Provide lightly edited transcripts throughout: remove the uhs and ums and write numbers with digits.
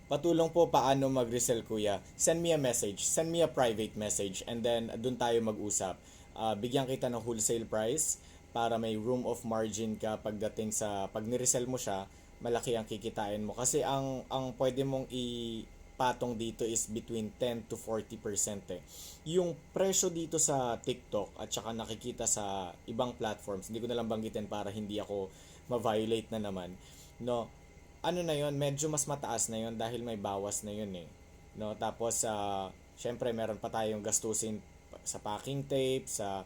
Patulong po paano mag-resell kuya. Send me a message. Send me a private message and then dun tayo mag-usap. Bigyan kita ng wholesale price para may room of margin ka pagdating sa pag ni-resell mo siya, malaki ang kikitain mo kasi ang pwede mong patong dito is between 10 to 40% eh. Yung presyo dito sa TikTok at saka nakikita sa ibang platforms, hindi ko na lang banggitin para hindi ako ma-violate na naman. No, ano na yon, medyo mas mataas na yon dahil may bawas na yon eh. No, tapos syempre meron pa tayong gastusin sa packing tape, sa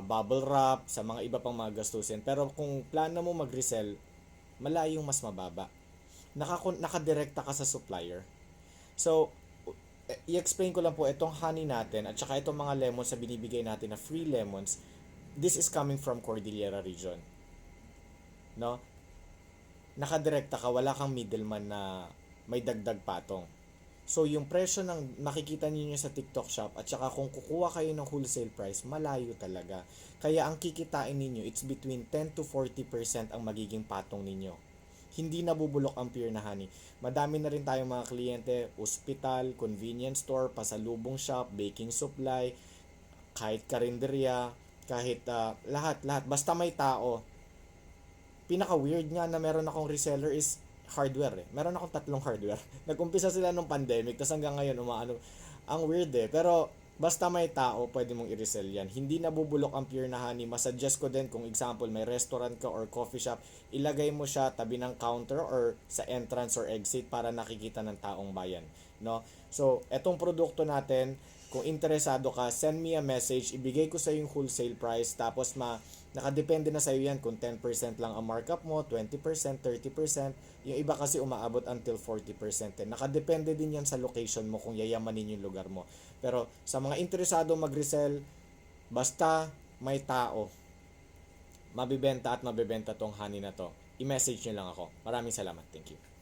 bubble wrap, sa mga iba pang mga gastusin. Pero kung plano mo mag-resell, malayong mas mababa. Nakadirekta ka sa supplier. So, i-explain ko lang po itong honey natin at saka itong mga lemons na binibigay natin na free lemons. This is coming from Cordillera region. No? Nakadirekta ka, wala kang middleman na may dagdag patong. So, yung presyo ng makikita niyo sa TikTok shop at saka kung kukuha kayo ng wholesale price, malayo talaga. Kaya ang kikitain ninyo, it's between 10 to 40% ang magiging patong ninyo. Hindi nabubulok ang pure na honey. Madami na rin tayong mga kliyente, ospital, convenience store, pasalubong shop, baking supply, kahit karinderya, kahit lahat. Basta may tao. Pinaka-weird nga na meron akong reseller is hardware eh. Meron akong 3 hardware. Nag-umpisa sila nung pandemic, tapos hanggang ngayon umaano. Ang weird eh. Pero basta may tao, pwede mong i-resell yan. Hindi nabubulok ang pure na honey. Masuggest ko din kung example, may restaurant ka or coffee shop, ilagay mo siya tabi ng counter or sa entrance or exit para nakikita ng taong bayan. No? So, etong produkto natin, kung interesado ka, send me a message, ibigay ko sa yung wholesale price, tapos nakadepende na sa iyo yan kung 10% lang ang markup mo, 20%, 30%, yung iba kasi umaabot until 40%. Nakadepende din yan sa location mo kung yayamanin yung lugar mo. Pero sa mga interesado mag-resell, basta may tao, mabibenta at mabibenta tong honey na to. I-message nyo lang ako. Maraming salamat. Thank you.